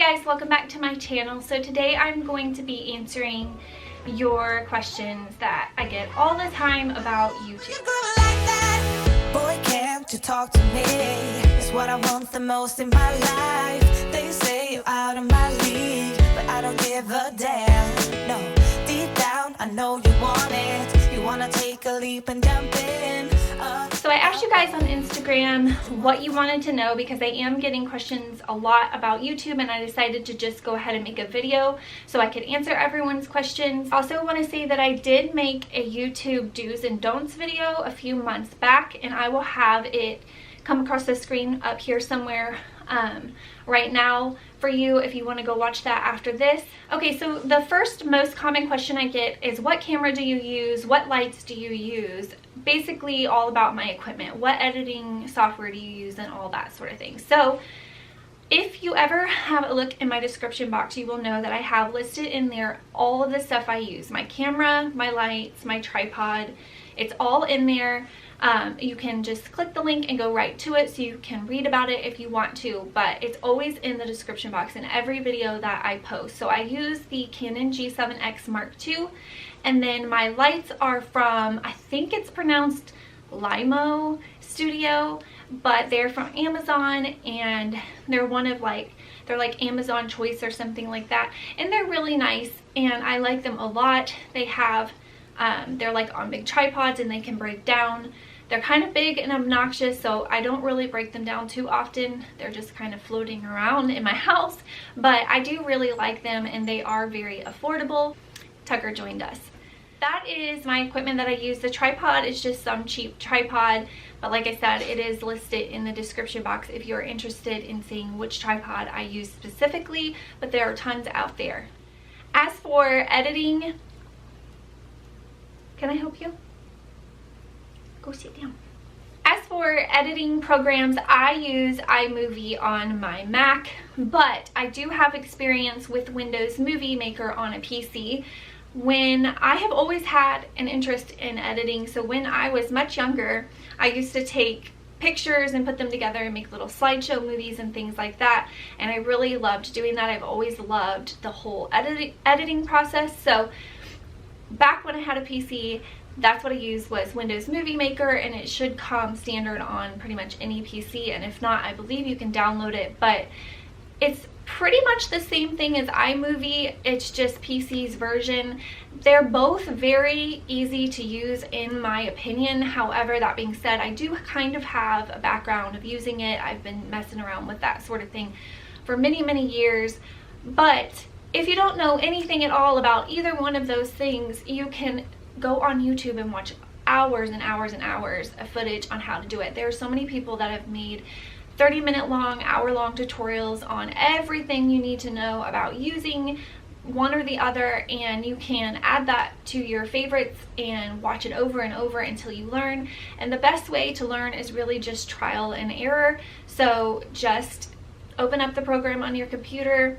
guys, welcome back to my channel. So today I'm going to be answering your questions that I get all the time about YouTube. Boy, can't you talk to me? It's what I want the most in my life. They say you're out of my league, but I don't give a damn. No, deep down I know you want it. You wanna take a leap and jump in. So I asked you guys on Instagram what you wanted to know because I am getting questions a lot about YouTube, and I decided to just go ahead and make a video so I could answer everyone's questions. Also want to say that I did make a YouTube do's and don'ts video a few months back, and I will have it come across the screen up here somewhere right now for you if you want to go watch that after this. Okay, so the first most common question I get is, what camera do you use? What lights do you use? Basically all about my equipment. What editing software do you use and all that sort of thing. So if you ever have a look in my description box, you will know that I have listed in there all of the stuff I use. My camera, my lights, my tripod. It's all in there. You can just click the link and go right to it, so you can read about it if you want to, but it's always in the description box in every video that I post. So I use the Canon G7X Mark II, and then my lights are from, I think it's pronounced Limo Studio, but they're from Amazon, and they're one of they're like Amazon Choice or something like that, and they're really nice and I like them a lot. They have they're like on big tripods and they can break down. They're kind of big and obnoxious, so I don't really break them down too often. They're just kind of floating around in my house, but I do really like them and they are very affordable. Tucker joined us. That is my equipment that I use. The tripod is just some cheap tripod, but like I said, it is listed in the description box if you're interested in seeing which tripod I use specifically, but there are tons out there. As for editing, can I help you? Go sit down. As for editing programs, I use iMovie on my Mac, but I do have experience with Windows Movie Maker on a PC. When I have always had an interest in editing, so when I was much younger, I used to take pictures and put them together and make little slideshow movies and things like that, and I really loved doing that. I've always loved the whole editing process. So back when I had a PC, that's what I used, was Windows Movie Maker, and it should come standard on pretty much any PC, and if not, I believe you can download it, but it's pretty much the same thing as iMovie. It's just PC's version. They're both very easy to use in my opinion. However, that being said, I do kind of have a background of using it. I've been messing around with that sort of thing for many years. But if you don't know anything at all about either one of those things, you can go on YouTube and watch hours and hours and hours of footage on how to do it. There are so many people that have made 30-minute long, hour-long tutorials on everything you need to know about using one or the other, and you can add that to your favorites and watch it over and over until you learn. And the best way to learn is really just trial and error. So just open up the program on your computer,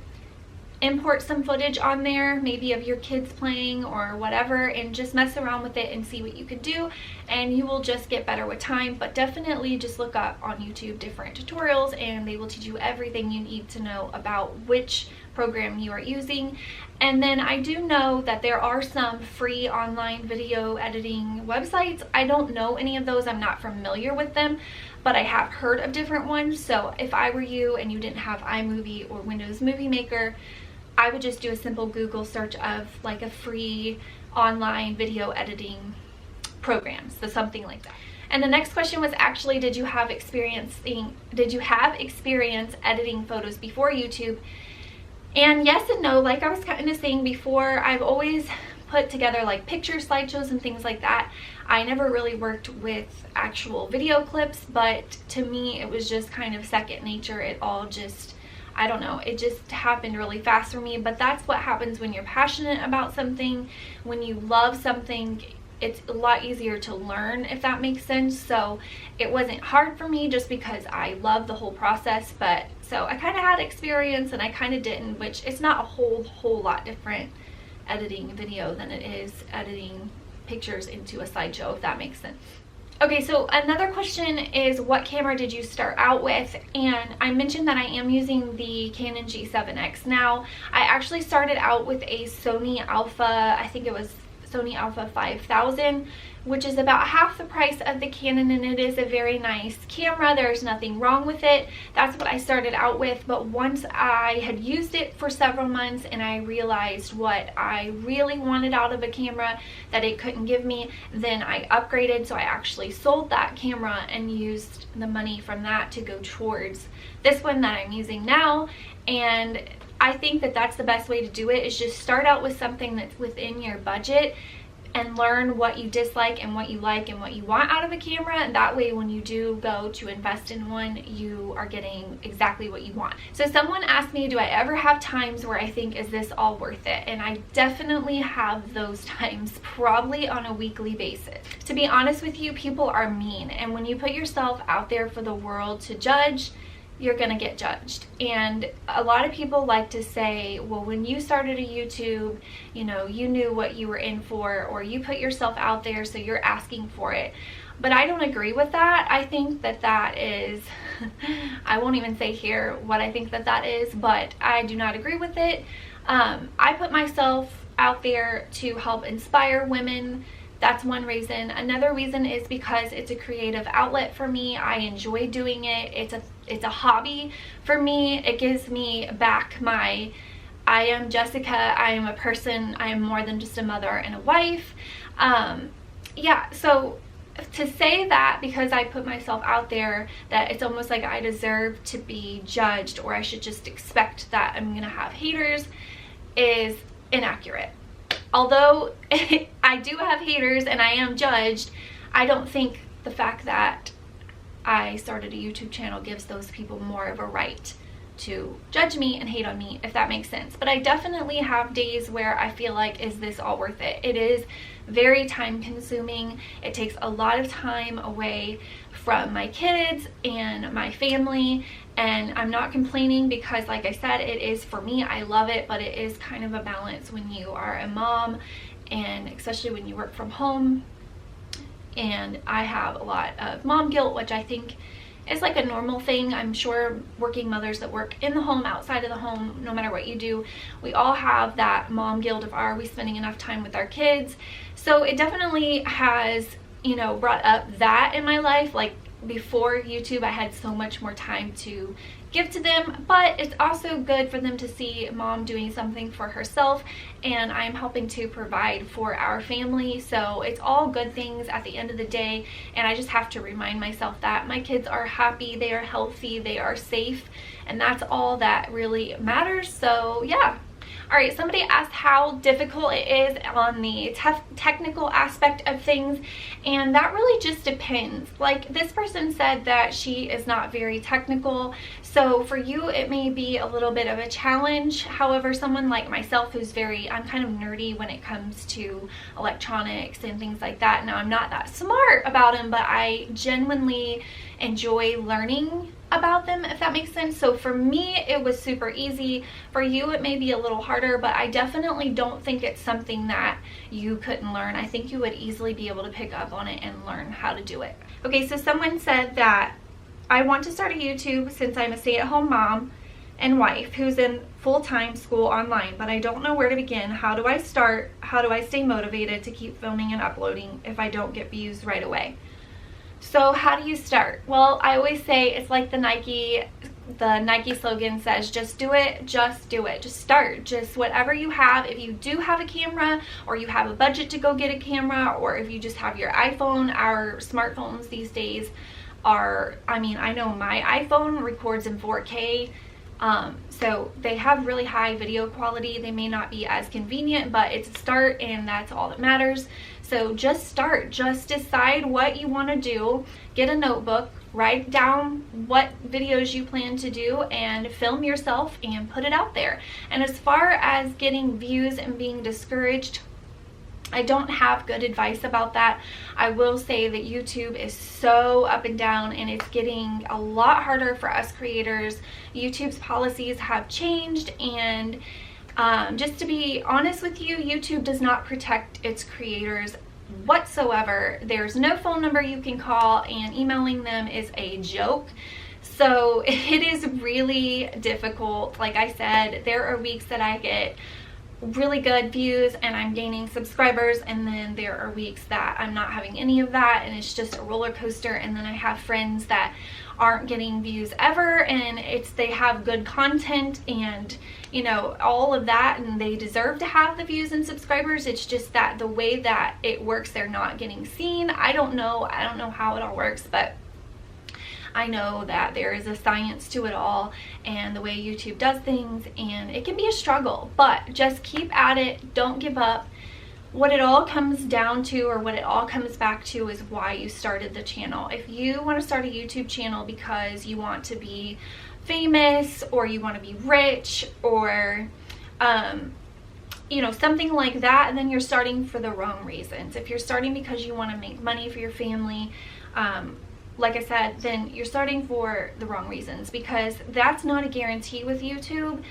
import some footage on there, maybe of your kids playing or whatever, and just mess around with it and see what you could do, and you will just get better with time. But definitely just look up on YouTube different tutorials and they will teach you everything you need to know about which program you are using. And then I do know that there are some free online video editing websites. I don't know any of those, I'm not familiar with them, but I have heard of different ones. So if I were you and you didn't have iMovie or Windows Movie Maker, I would just do a simple Google search of like a free online video editing program, so something like that. And the next question was actually, did you have experience editing photos before YouTube? And yes and no. Like I was kind of saying before, I've always put together like picture slideshows and things like that. I never really worked with actual video clips, but to me it was just kind of second nature. It all just, I don't know, it just happened really fast for me. But that's what happens when you're passionate about something. When you love something, it's a lot easier to learn, if that makes sense. So it wasn't hard for me just because I love the whole process. But so I kind of had experience and I kind of didn't, which it's not a whole lot different editing video than it is editing pictures into a slideshow, if that makes sense. Okay, so another question is, what camera did you start out with? And I mentioned that I am using the Canon G7X. Now, I actually started out with a Sony Alpha, I think it was Sony Alpha 5000, which is about half the price of the Canon, and it is a very nice camera. There's nothing wrong with it. That's what I started out with, but once I had used it for several months and I realized what I really wanted out of a camera that it couldn't give me, then I upgraded. So I actually sold that camera and used the money from that to go towards this one that I'm using now. And I think that that's the best way to do it, is just start out with something that's within your budget and learn what you dislike and what you like and what you want out of a camera, and that way when you do go to invest in one, you are getting exactly what you want. So someone asked me, do I ever have times where I think, is this all worth it? And I definitely have those times, probably on a weekly basis. To be honest with you, people are mean, and when you put yourself out there for the world to judge, you're gonna get judged. And a lot of people like to say, well, when you started a YouTube, you know, you knew what you were in for, or you put yourself out there, so you're asking for it. But I don't agree with that. I think that that is, I won't even say here what I think that that is, but I do not agree with it. I put myself out there to help inspire women. That's one reason. Another reason is because it's a creative outlet for me. I enjoy doing it. It's a hobby for me. It gives me back my, I am Jessica, I am a person, I am more than just a mother and a wife. Yeah, so to say that because I put myself out there, that it's almost like I deserve to be judged, or I should just expect that I'm gonna have haters, is inaccurate. Although I do have haters and I am judged, I don't think the fact that I started a YouTube channel gives those people more of a right to judge me and hate on me, if that makes sense. But I definitely have days where I feel like, is this all worth it? It is very time consuming. It takes a lot of time away from my kids and my family, and I'm not complaining because, like I said, it is for me. I love it, but it is kind of a balance when you are a mom, and especially when you work from home. And I have a lot of mom guilt, which I think is like a normal thing. I'm sure working mothers that work in the home, outside of the home, no matter what you do, we all have that mom guilt of, are we spending enough time with our kids? So it definitely has, you know, brought up that in my life. Like before YouTube, I had so much more time to give to them, but it's also good for them to see mom doing something for herself, and I'm helping to provide for our family. So it's all good things at the end of the day, and I just have to remind myself that my kids are happy, they are healthy, they are safe, and that's all that really matters. So yeah. All right, somebody asked how difficult it is on the technical aspect of things, and that really just depends. Like this person said that she is not very technical, so for you it may be a little bit of a challenge. However, someone like myself who's I'm kind of nerdy when it comes to electronics and things like that. Now, I'm not that smart about them, but I genuinely enjoy learning about them, if that makes sense. So for me, it was super easy. For you, it may be a little harder, but I definitely don't think it's something that you couldn't learn. I think you would easily be able to pick up on it and learn how to do it. Okay, so someone said that I want to start a YouTube since I'm a stay-at-home mom and wife who's in full-time school online, but I don't know where to begin. How do I start? How do I stay motivated to keep filming and uploading if I don't get views right away? So how do you start? Well, I always say it's like the Nike slogan says, just do it, just do it, just start, just whatever you have. If you do have a camera, or you have a budget to go get a camera, or if you just have your iPhone, our smartphones these days are, I mean, I know my iPhone records in 4K, so they have really high video quality. They may not be as convenient, but it's a start, and that's all that matters. So just start, just decide what you want to do, get a notebook, write down what videos you plan to do, and film yourself and put it out there. And as far as getting views and being discouraged, I don't have good advice about that. I will say that YouTube is so up and down, and it's getting a lot harder for us creators. YouTube's policies have changed, and just to be honest with you, YouTube does not protect its creators whatsoever. There's no phone number you can call, and emailing them is a joke. So it is really difficult. Like I said, there are weeks that I get really good views and I'm gaining subscribers, and then there are weeks that I'm not having any of that and it's just a roller coaster. And then I have friends that aren't getting views ever, and they have good content and, you know, all of that, and they deserve to have the views and subscribers. It's just that the way that it works, they're not getting seen. I don't know how it all works, but I know that there is a science to it all and the way YouTube does things, and it can be a struggle, but just keep at it. Don't give up. What it all comes down to, or what it all comes back to, is why you started the channel. If you want to start a YouTube channel because you want to be famous, or you want to be rich, or you know, something like that, then you're starting for the wrong reasons. If you're starting because you want to make money for your family, like I said, then you're starting for the wrong reasons, because that's not a guarantee with YouTube.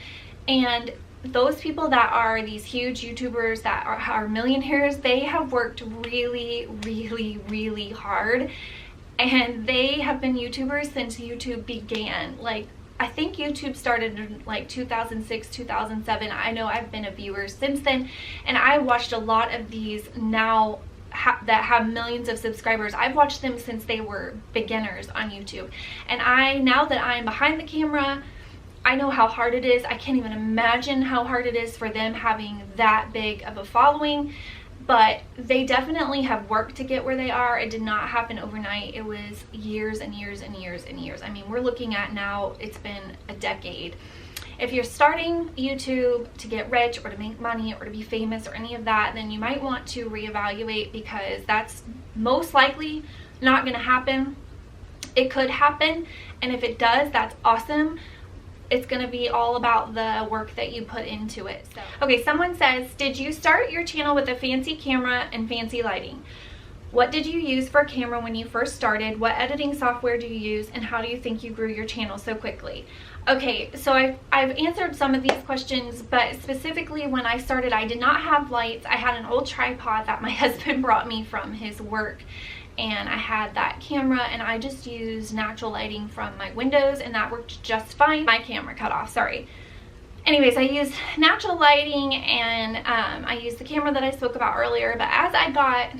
And those people that are these huge YouTubers that are millionaires, they have worked really, really, really hard, and they have been YouTubers since YouTube began. Like, I think YouTube started in like 2006, 2007. I know I've been a viewer since then, and I watched a lot of these now that have millions of subscribers. I've watched them since they were beginners on YouTube, and now that I'm behind the camera, I know how hard it is. I can't even imagine how hard it is for them having that big of a following, but they definitely have worked to get where they are. It did not happen overnight. It was years and years and years and years. I mean, we're looking at now, it's been a decade. If you're starting YouTube to get rich or to make money or to be famous or any of that, then you might want to reevaluate, because that's most likely not going to happen. It could happen, and if it does, that's awesome. It's going to be all about the work that you put into it. So, okay, someone says, did you start your channel with a fancy camera and fancy lighting? What did you use for a camera when you first started? What editing software do you use? And how do you think you grew your channel so quickly? Okay, so I've answered some of these questions, but specifically when I started, I did not have lights. I had an old tripod that my husband brought me from his work, and I had that camera, and I just used natural lighting from my windows, and that worked just fine. My camera cut off, sorry. Anyways, I used natural lighting, and I used the camera that I spoke about earlier. But as I got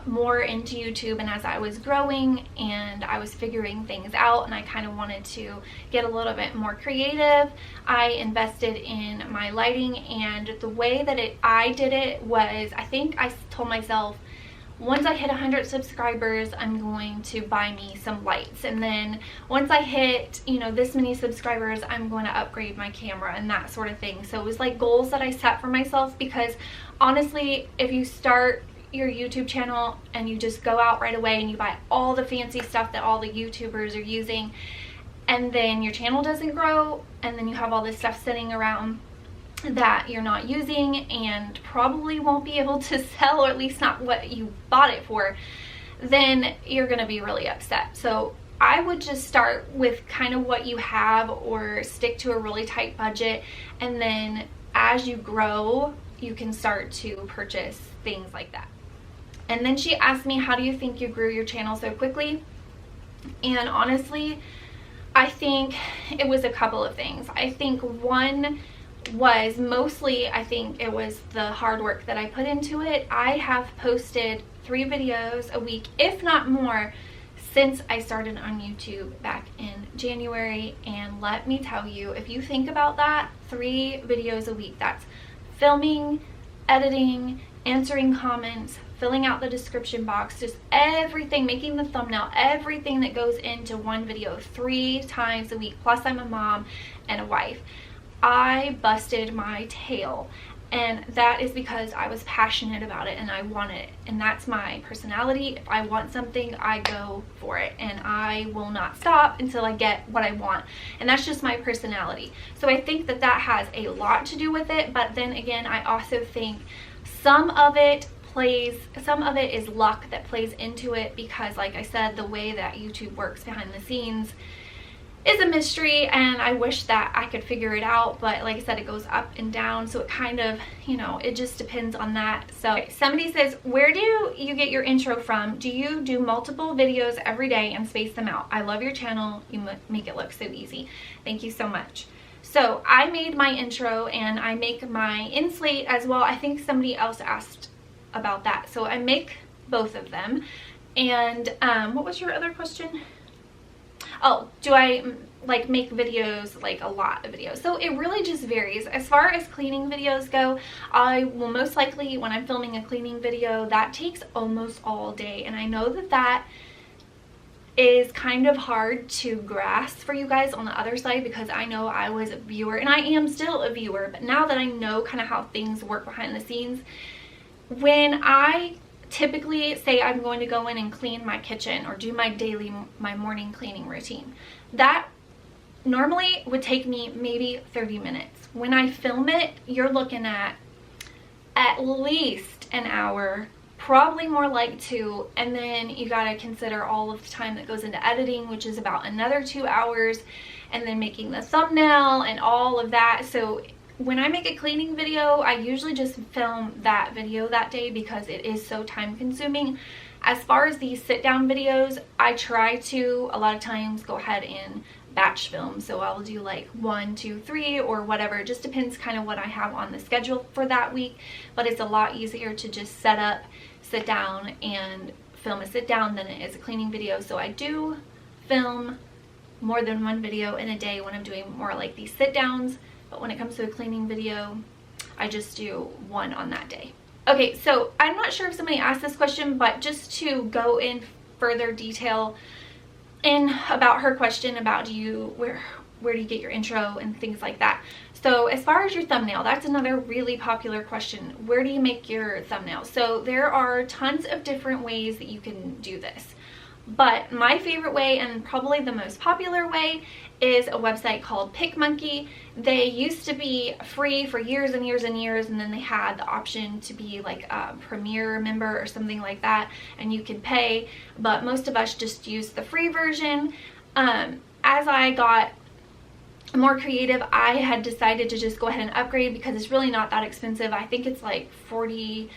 more into YouTube, and as I was growing and I was figuring things out, and I kind of wanted to get a little bit more creative, I invested in my lighting. And the way that I did it was, I think I told myself, once I hit 100 subscribers, I'm going to buy me some lights, and then once I hit, you know, this many subscribers, I'm going to upgrade my camera, and that sort of thing. So it was like goals that I set for myself, because honestly, if you start your YouTube channel and you just go out right away and you buy all the fancy stuff that all the YouTubers are using, and then your channel doesn't grow, and then you have all this stuff sitting around that you're not using and probably won't be able to sell, or at least not what you bought it for, then you're going to be really upset. So I would just start with kind of what you have, or stick to a really tight budget, and then as you grow, you can start to purchase things like that. And then she asked me, how do you think you grew your channel so quickly? And honestly, I think it was a couple of things. I think one was mostly, I think it was the hard work that I put into it. I have posted 3 videos a week, if not more, since I started on YouTube back in January. And let me tell you, if you think about that, 3 videos a week, that's filming, editing, answering comments, filling out the description box, just everything, making the thumbnail, everything that goes into one video 3 times a week. Plus I'm a mom and a wife. I busted my tail, and that is because I was passionate about it and I wanted it, and that's my personality. If I want something, I go for it, and I will not stop until I get what I want, and that's just my personality. So I think that that has a lot to do with it, but then again, I also think some of it is luck that plays into it, because like I said, the way that YouTube works behind the scenes, is a mystery, and I wish that I could figure it out, but like I said, it goes up and down, so it kind of, you know, it just depends on that. So somebody says, where do you get your intro from? Do you do multiple videos every day and space them out? I love your channel. You make it look so easy. Thank you so much. So I made my intro and I make my in-slate as well. I think somebody else asked about that. So I make both of them. And what was your other question? Oh, do I like make videos, like a lot of videos? So it really just varies. As far as cleaning videos go, I will most likely, when I'm filming a cleaning video, that takes almost all day. And I know that that is kind of hard to grasp for you guys on the other side, because I know I was a viewer and I am still a viewer, but now that I know kind of how things work behind the scenes, when I typically say I'm going to go in and clean my kitchen or do my morning cleaning routine, that normally would take me maybe 30 minutes. When I film it, you're looking at least an hour, probably more like 2, and then you got to consider all of the time that goes into editing, which is about another 2 hours, and then making the thumbnail and all of that. So when I make a cleaning video, I usually just film that video that day because it is so time consuming. As far as these sit down videos, I try to a lot of times go ahead and batch film. So I'll do like 1, 2, 3 or whatever. It just depends kind of what I have on the schedule for that week, but it's a lot easier to just set up, sit down and film a sit down than it is a cleaning video. So I do film more than 1 video in a day when I'm doing more like these sit downs, but when it comes to a cleaning video, I just do 1 on that day. Okay, so I'm not sure if somebody asked this question, but just to go in further detail in about her question about where do you get your intro and things like that. So as far as your thumbnail, that's another really popular question. Where do you make your thumbnail? So there are tons of different ways that you can do this, but my favorite way and probably the most popular way is a website called PicMonkey. They used to be free for years and years and years, and then they had the option to be like a Premier member or something like that, and you can pay, but most of us just use the free version. As I got more creative, I had decided to just go ahead and upgrade because it's really not that expensive. I think it's like $49,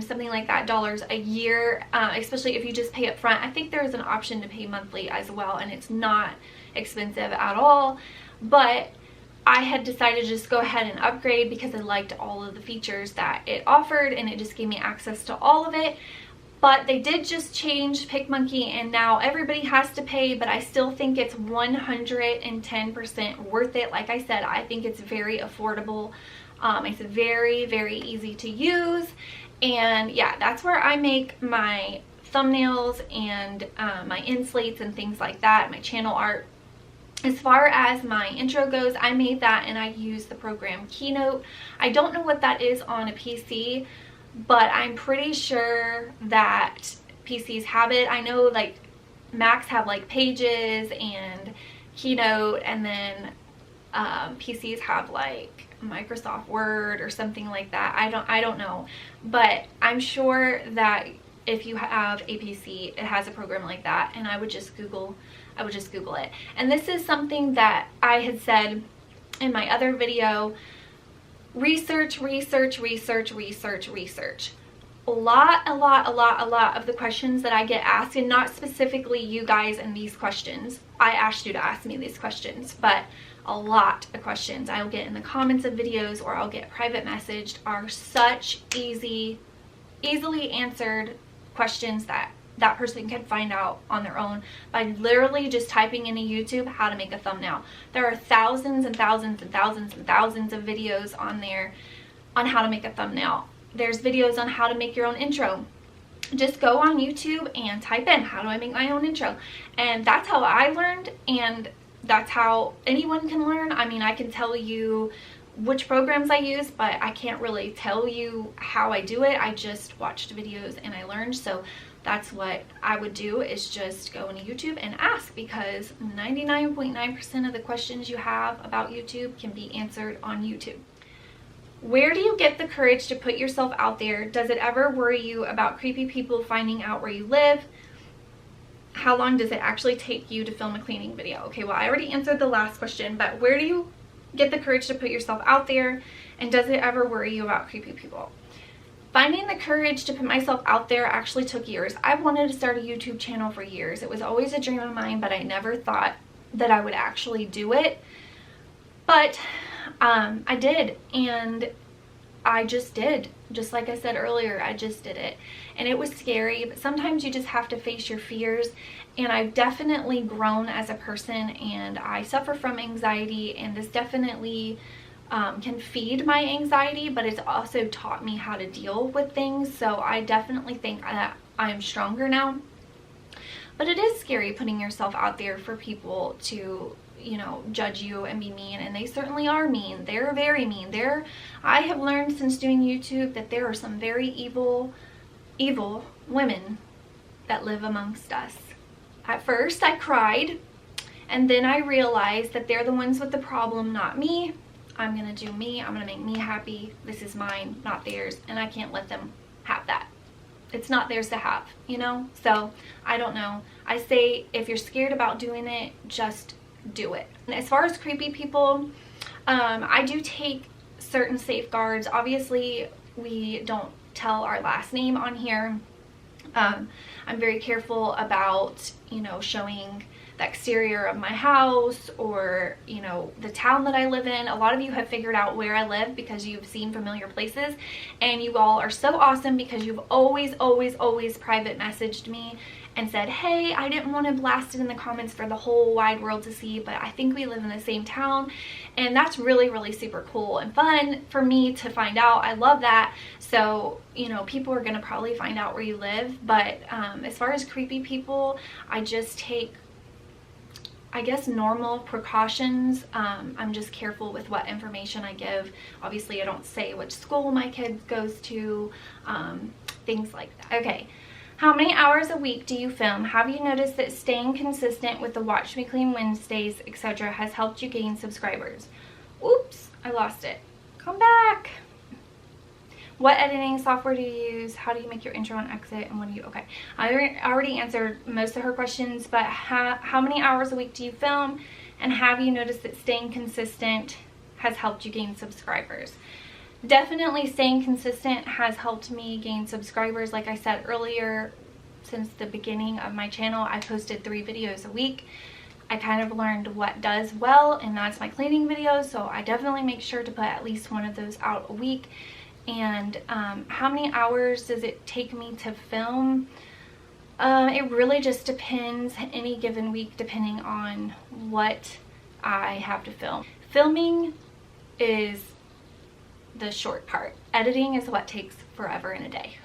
something like that, dollars a year, especially if you just pay up front. I think there is an option to pay monthly as well, and it's not expensive at all, but I had decided to just go ahead and upgrade because I liked all of the features that it offered, and it just gave me access to all of it. But they did just change PicMonkey, and now everybody has to pay, but I still think it's 110% worth it. Like I said, I think it's very affordable. It's very, very easy to use, and yeah, that's where I make my thumbnails and my in-slates and things like that, my channel art. As far as my intro goes, I made that and I use the program Keynote. I don't know what that is on a PC, but I'm pretty sure that PCs have it. I know like Macs have like Pages and Keynote, and then PCs have like Microsoft Word or something like that. I don't know, but I'm sure that if you have a PC, it has a program like that, and I would just Google it. And this is something that I had said in my other video: research, research, research, research, research. A lot of the questions that I get asked, and not specifically you guys in these questions, I asked you to ask me these questions, but a lot of questions I'll get in the comments of videos or I'll get private messaged are such easily answered questions that that person can find out on their own by literally just typing into YouTube how to make a thumbnail. There are thousands and thousands and thousands and thousands of videos on there on how to make a thumbnail. There's videos on how to make your own intro. Just go on YouTube and type in, how do I make my own intro? And that's how I learned, and that's how anyone can learn. I mean, I can tell you which programs I use, but I can't really tell you how I do it. I just watched videos and I learned. So that's what I would do, is just go into YouTube and ask, because 99.9% of the questions you have about YouTube can be answered on YouTube. Where do you get the courage to put yourself out there? Does it ever worry you about creepy people finding out where you live? how long does it actually take you to film a cleaning video? Okay, well, I already answered the last question, but where do you get the courage to put yourself out there, and does it ever worry you about creepy people? Finding the courage to put myself out there actually took years. I've wanted to start a YouTube channel for years. It was always a dream of mine, but I never thought that I would actually do it. But I did, and I just did. Just like I said earlier, I just did it. And it was scary, but sometimes you just have to face your fears. And I've definitely grown as a person, and I suffer from anxiety, and this definitely can feed my anxiety, but it's also taught me how to deal with things. So I definitely think that I am stronger now. But it is scary putting yourself out there for people to, you know, judge you and be mean, and they certainly are mean. They're very mean. I have learned since doing YouTube that there are some very evil women that live amongst us. At first I cried, and then I realized that they're the ones with the problem, not me. I'm gonna do me. I'm gonna make me happy. This is mine, not theirs, and I can't let them have that. It's not theirs to have, you know? So I don't know. I say if you're scared about doing it, just do it. And as far as creepy people, I do take certain safeguards. Obviously, we don't tell our last name on here. I'm very careful about, you know, showing the exterior of my house, or, you know, the town that I live in. A lot of you have figured out where I live because you've seen familiar places, and you all are so awesome because you've always private messaged me and said, hey, I didn't want to blast it in the comments for the whole wide world to see, but I think we live in the same town. And that's really super cool and fun for me to find out. I love that. So, you know, people are going to probably find out where you live. But as far as creepy people, I just take, I guess, normal precautions. I'm just careful with what information I give. Obviously, I don't say which school my kid goes to, things like that. Okay. How many hours a week do you film? Have you noticed that staying consistent with the Watch Me Clean Wednesdays, etc. has helped you gain subscribers? Oops, I lost it. Come back. What editing software do you use? How do you make your intro and exit? And what do you, okay. I already answered most of her questions, but how many hours a week do you film? And have you noticed that staying consistent has helped you gain subscribers? Definitely staying consistent has helped me gain subscribers. Like I said earlier, since the beginning of my channel, I posted 3 videos a week. I kind of learned what does well, and that's my cleaning videos. So I definitely make sure to put at least one of those out a week. And how many hours does it take me to film? It really just depends any given week, depending on what I have to film. Filming is the short part. Editing is what takes forever in a day.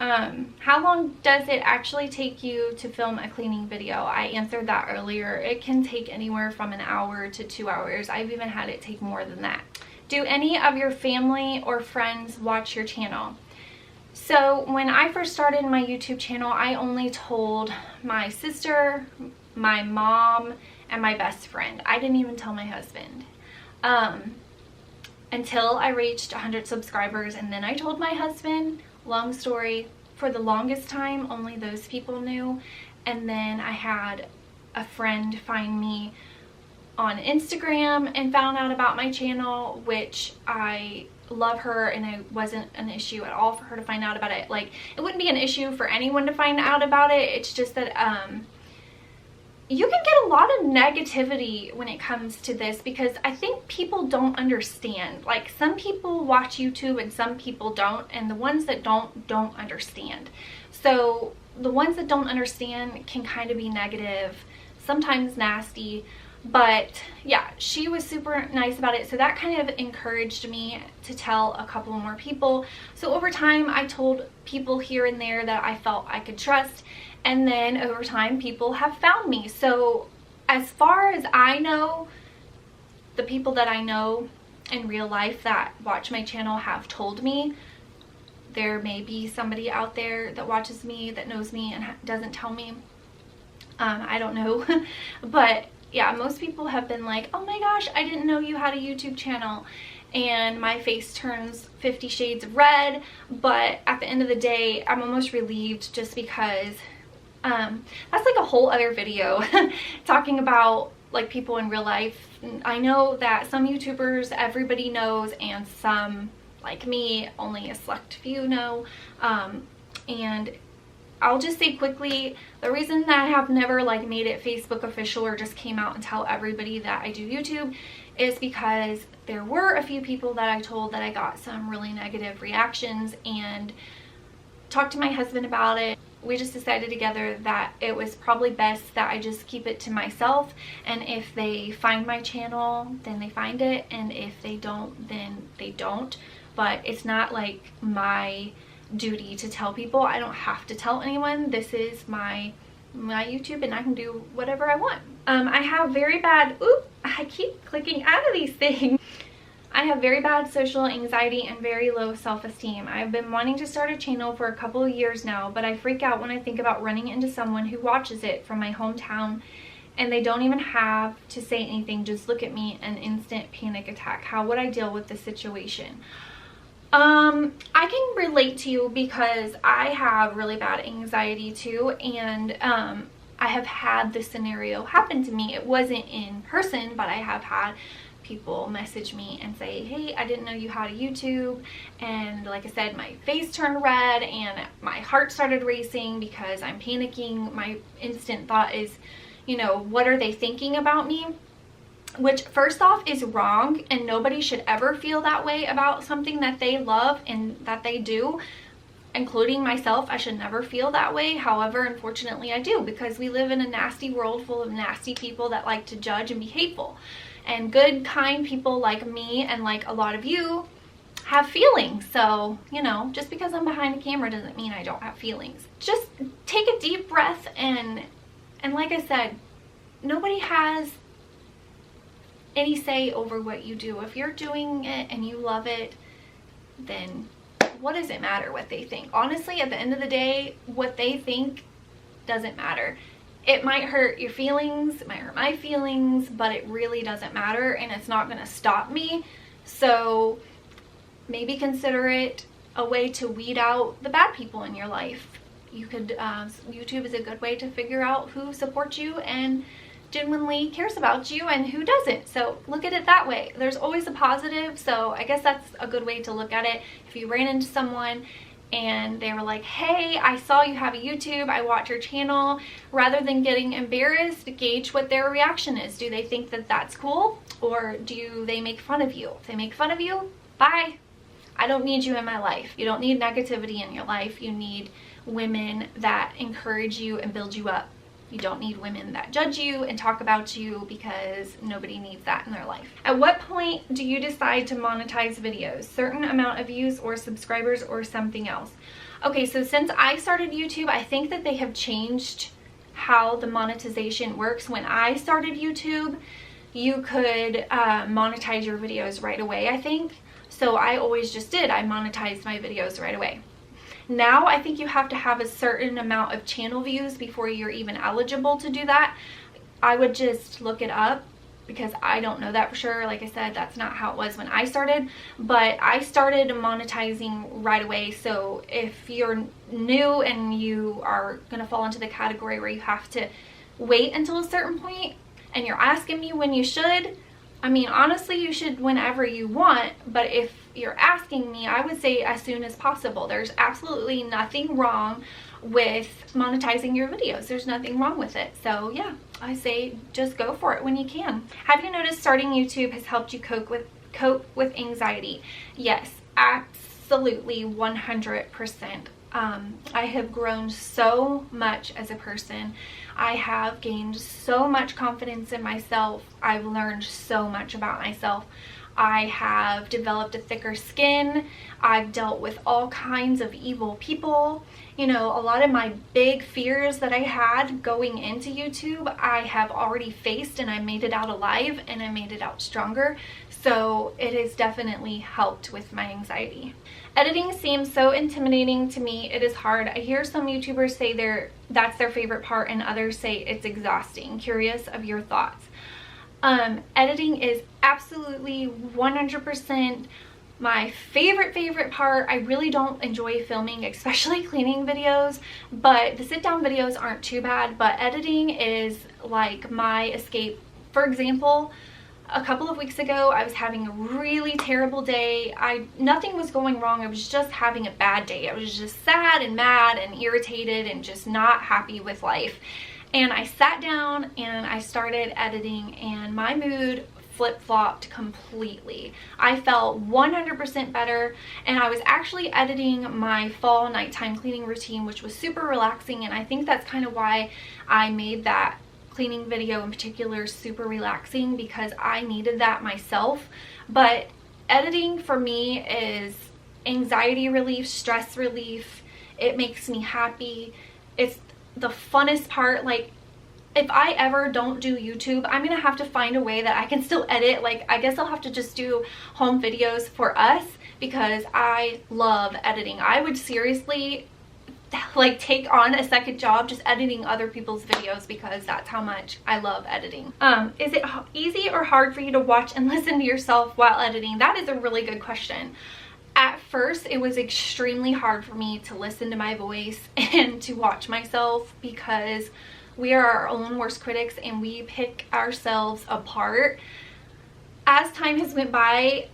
How long does it actually take you to film a cleaning video? I answered that earlier. It can take anywhere from an hour to 2 hours. I've even had it take more than that. Do any of your family or friends watch your channel? So when I first started my YouTube channel, I only told my sister, my mom, and my best friend. I didn't even tell my husband. Until I reached 100 subscribers, and then I told my husband. Long story. For the longest time, only those people knew. And then I had a friend find me on Instagram and found out about my channel, which I love her, and it wasn't an issue at all for her to find out about it. Like, it wouldn't be an issue for anyone to find out about it. It's just that you can get a lot of negativity when it comes to this, because I think people don't understand. Like, some people watch YouTube and some people don't, and the ones that don't understand. So the ones that don't understand can kind of be negative, sometimes nasty. But yeah, she was super nice about it, so that kind of encouraged me to tell a couple more people. So over time, I told people here and there that I felt I could trust, and then over time, people have found me. So as far as I know, the people that I know in real life that watch my channel have told me. There may be somebody out there that watches me, that knows me, and doesn't tell me. I don't know. But yeah, most people have been like, oh my gosh, I didn't know you had a YouTube channel. And my face turns 50 shades of red. But at the end of the day, I'm almost relieved, just because That's like a whole other video talking about like people in real life. I know that some YouTubers everybody knows, and some like me only a select few know. And I'll just say quickly, the reason that I have never like made it Facebook official or just came out and tell everybody that I do YouTube is because there were a few people that I told that I got some really negative reactions, and talked to my husband about it. We just decided together that it was probably best that I just keep it to myself, and if they find my channel then they find it, and if they don't then they don't. But it's not like my duty to tell people. I don't have to tell anyone. This is my YouTube and I can do whatever I want. I have very bad, I keep clicking out of these things. I have very bad social anxiety and very low self-esteem. I've been wanting to start a channel for a couple of years now, but I freak out when I think about running into someone who watches it from my hometown and they don't even have to say anything, just look at me, an instant panic attack. How would I deal with this situation? I can relate to you because I have really bad anxiety too, and I have had this scenario happen to me. It wasn't in person, but I have had people message me and say, hey, I didn't know you had a YouTube, and like I said, my face turned red and my heart started racing because I'm panicking. My instant thought is, you know, what are they thinking about me? Which first off is wrong, and nobody should ever feel that way about something that they love and that they do, including myself. I should never feel that way. However, unfortunately I do, because we live in a nasty world full of nasty people that like to judge and be hateful. And good, kind people like me and like a lot of you have feelings. So, you know, just because I'm behind the camera doesn't mean I don't have feelings. Just take a deep breath, and like I said, nobody has any say over what you do. If you're doing it and you love it, then what does it matter what they think? Honestly, at the end of the day, what they think doesn't matter. It might hurt your feelings, it might hurt my feelings, but it really doesn't matter, and it's not going to stop me. So maybe consider it a way to weed out the bad people in your life. You could, YouTube is a good way to figure out who supports you and genuinely cares about you and who doesn't. So look at it that way. There's always a positive, so I guess that's a good way to look at it. If you ran into someone and they were like, hey, I saw you have a YouTube, I watch your channel, rather than getting embarrassed, gauge what their reaction is. Do they think that that's cool, or do they make fun of you? If they make fun of you, bye. I don't need you in my life. You don't need negativity in your life. You need women that encourage you and build you up. You don't need women that judge you and talk about you, because nobody needs that in their life. At what point do you decide to monetize videos? Certain amount of views or subscribers or something else? Okay, so since I started YouTube, I think that they have changed how the monetization works. When I started YouTube, you could monetize your videos right away, I think. So I always just did. I monetized my videos right away. Now I think you have to have a certain amount of channel views before you're even eligible to do that. I would just look it up, because I don't know that for sure. Like I said, that's not how it was when I started, but I started monetizing right away. So if you're new and you are gonna fall into the category where you have to wait until a certain point and you're asking me when you should, I mean, honestly, you should whenever you want, but if you're asking me, I would say as soon as possible. There's absolutely nothing wrong with monetizing your videos. There's nothing wrong with it. So yeah, I say just go for it when you can. Have you noticed starting YouTube has helped you cope with anxiety? Yes, absolutely, 100%. I have grown so much as a person. I have gained so much confidence in myself. I've learned so much about myself. I have developed a thicker skin. I've dealt with all kinds of evil people. You know, a lot of my big fears that I had going into YouTube, I have already faced, and I made it out alive, and I made it out stronger. So it has definitely helped with my anxiety. Editing seems so intimidating to me. It is hard. I hear some YouTubers say that's their favorite part, and others say it's exhausting. Curious of your thoughts. Editing is absolutely 100% My favorite part, I really don't enjoy filming, especially cleaning videos, but the sit down videos aren't too bad, but editing is like my escape. For example, a couple of weeks ago, I was having a really terrible day. Nothing was going wrong. I was just having a bad day. I was just sad and mad and irritated and just not happy with life. And I sat down and I started editing, and my mood flip-flopped completely. I felt 100% better, and I was actually editing my fall nighttime cleaning routine, which was super relaxing, and I think that's kind of why I made that cleaning video in particular super relaxing, because I needed that myself. But editing for me is anxiety relief, stress relief. It makes me happy. It's the funnest part. Like, if I ever don't do YouTube, I'm gonna have to find a way that I can still edit. Like, I guess I'll have to just do home videos for us, because I love editing. I would seriously like take on a second job just editing other people's videos, because that's how much I love editing. Is it easy or hard for you to watch and listen to yourself while editing? That is a really good question. At first, it was extremely hard for me to listen to my voice and to watch myself, because we are our own worst critics and we pick ourselves apart. As time has went by,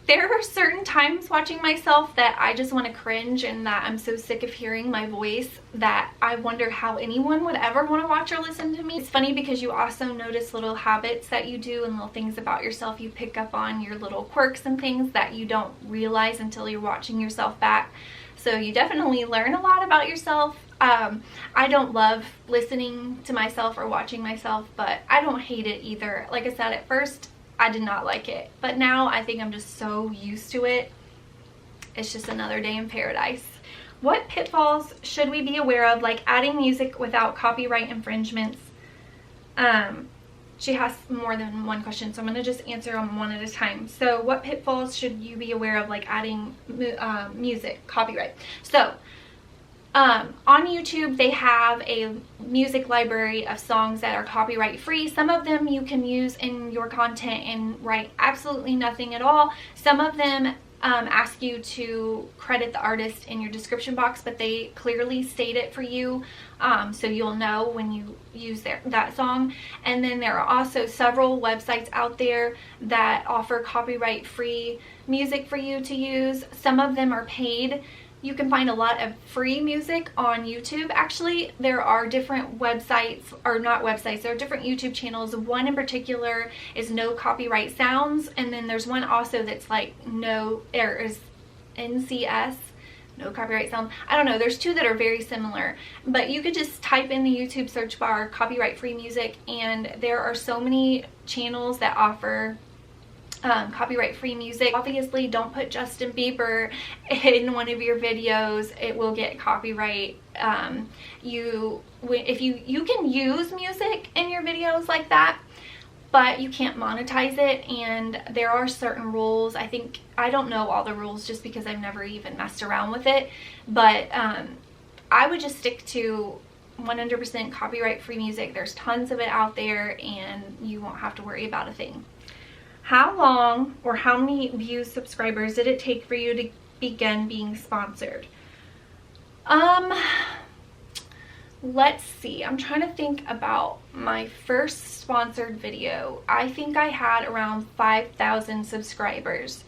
there are certain times watching myself that I just want to cringe, and that I'm so sick of hearing my voice that I wonder how anyone would ever want to watch or listen to me. It's funny because you also notice little habits that you do and little things about yourself. You pick up on your little quirks and things that you don't realize until you're watching yourself back. So you definitely learn a lot about yourself. I don't love listening to myself or watching myself, but I don't hate it either. Like I said, at first I did not like it, but now I think I'm just so used to it. It's just another day in paradise. What pitfalls should we be aware of, like adding music without copyright infringements? She has more than one question, so I'm going to just answer them one at a time. So what pitfalls should you be aware of, like adding music, copyright? So on YouTube, they have a music library of songs that are copyright free. Some of them you can use in your content and write absolutely nothing at all. Some of them ask you to credit the artist in your description box, but they clearly state it for you, so you'll know when you use that song. And then there are also several websites out there that offer copyright free music for you to use. Some of them are paid. You can find a lot of free music on YouTube. Actually, there are different websites, or not websites, there are different YouTube channels. One in particular is No Copyright Sounds, and then there's one also that's like there is NCS, No Copyright Sounds. I don't know, there's two that are very similar, but you could just type in the YouTube search bar copyright free music, and there are so many channels that offer copyright free music. Obviously, don't put Justin Bieber in one of your videos. It will get copyright. If you can use music in your videos like that, but you can't monetize it, and there are certain rules. I don't know all the rules just because I've never even messed around with it, but I would just stick to 100% copyright free music. There's tons of it out there, and you won't have to worry about a thing. How long or how many views, subscribers did it take for you to begin being sponsored? Let's see. I'm trying to think about my first sponsored video. I think I had around 5,000 subscribers.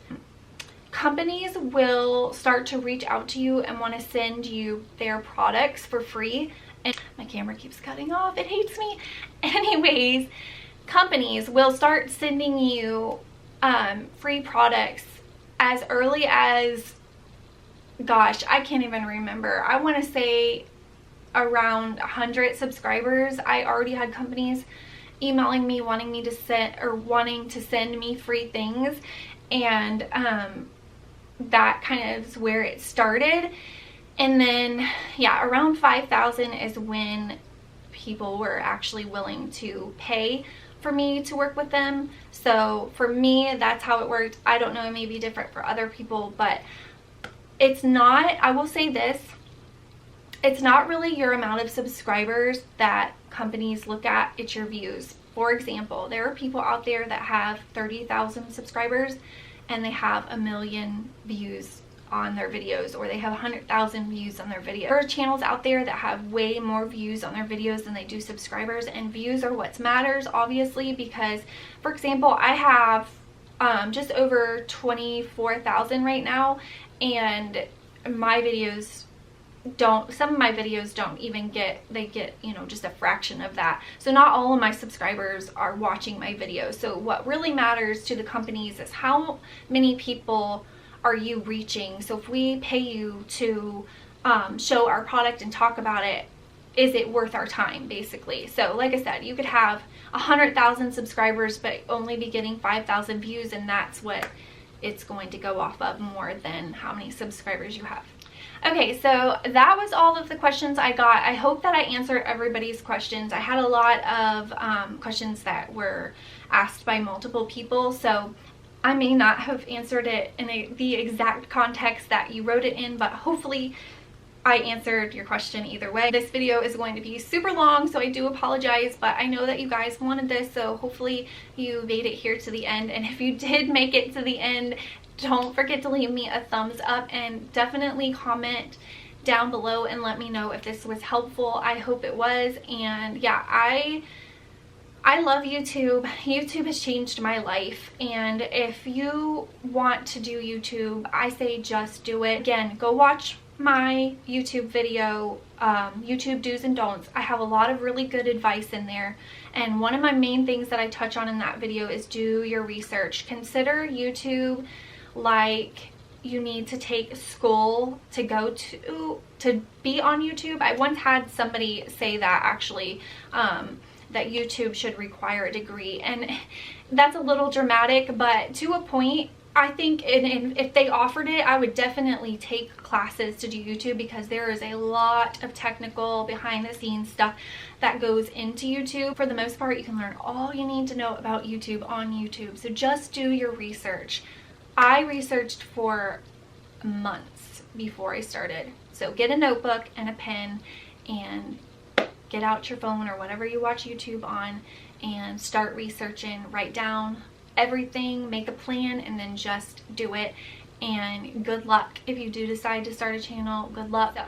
Companies will start to reach out to you and want to send you their products for free. And my camera keeps cutting off. It hates me. Anyways, companies will start sending you free products as early as, gosh, I can't even remember. I want to say around 100 subscribers. I already had companies emailing me wanting to send me free things, and that kind of is where it started. And then yeah, around 5,000 is when people were actually willing to pay for me to work with them. So for me, that's how it worked. I don't know, it may be different for other people, but it's not, I will say this, it's not really your amount of subscribers that companies look at, it's your views. For example, there are people out there that have 30,000 subscribers and they have 1 million views on their videos, or they have 100,000 views on their video. There are channels out there that have way more views on their videos than they do subscribers, and views are what matters, obviously, because, for example, I have just over 24,000 right now, and my videos some of my videos don't even get, they get, you know, just a fraction of that. So not all of my subscribers are watching my videos. So what really matters to the companies is how many people are you reaching. So if we pay you to show our product and talk about it, is it worth our time, basically? So like I said, you could have 100,000 subscribers but only be getting 5,000 views, and that's what it's going to go off of, more than how many subscribers you have. Okay, so that was all of the questions I got. I hope that I answered everybody's questions. I had a lot of questions that were asked by multiple people, so I may not have answered it in the exact context that you wrote it in, but hopefully I answered your question either way. This video is going to be super long, so I do apologize, but I know that you guys wanted this, so hopefully you made it here to the end. And if you did make it to the end, don't forget to leave me a thumbs up, and definitely comment down below and let me know if this was helpful. I hope it was. And yeah, I love YouTube. YouTube has changed my life, and if you want to do YouTube, I say just do it. Again, go watch my YouTube video, YouTube do's and don'ts. I have a lot of really good advice in there, and one of my main things that I touch on in that video is do your research. Consider YouTube like you need to take school to go to be on YouTube. I once had somebody say that, actually, that YouTube should require a degree, and that's a little dramatic, but to a point. I think if they offered it, I would definitely take classes to do YouTube, because there is a lot of technical behind the scenes stuff that goes into YouTube. For the most part, you can learn all you need to know about YouTube on YouTube. So just do your research. I researched for months before I started. So get a notebook and a pen and get out your phone or whatever you watch YouTube on and start researching. Write down everything, make a plan, and then just do it. And good luck if you do decide to start a channel. Good luck. So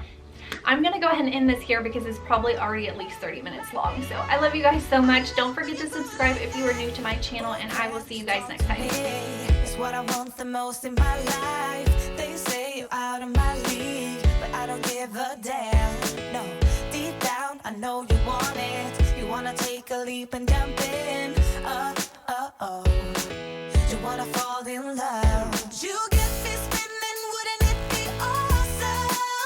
I'm gonna go ahead and end this here because it's probably already at least 30 minutes long. So I love you guys so much. Don't forget to subscribe if you are new to my channel, and I will see you guys next time. It's what I want the most in my life. They say you're out of my league, but I don't give a damn. No, deep down I know you want it. You wanna take a leap and jump in.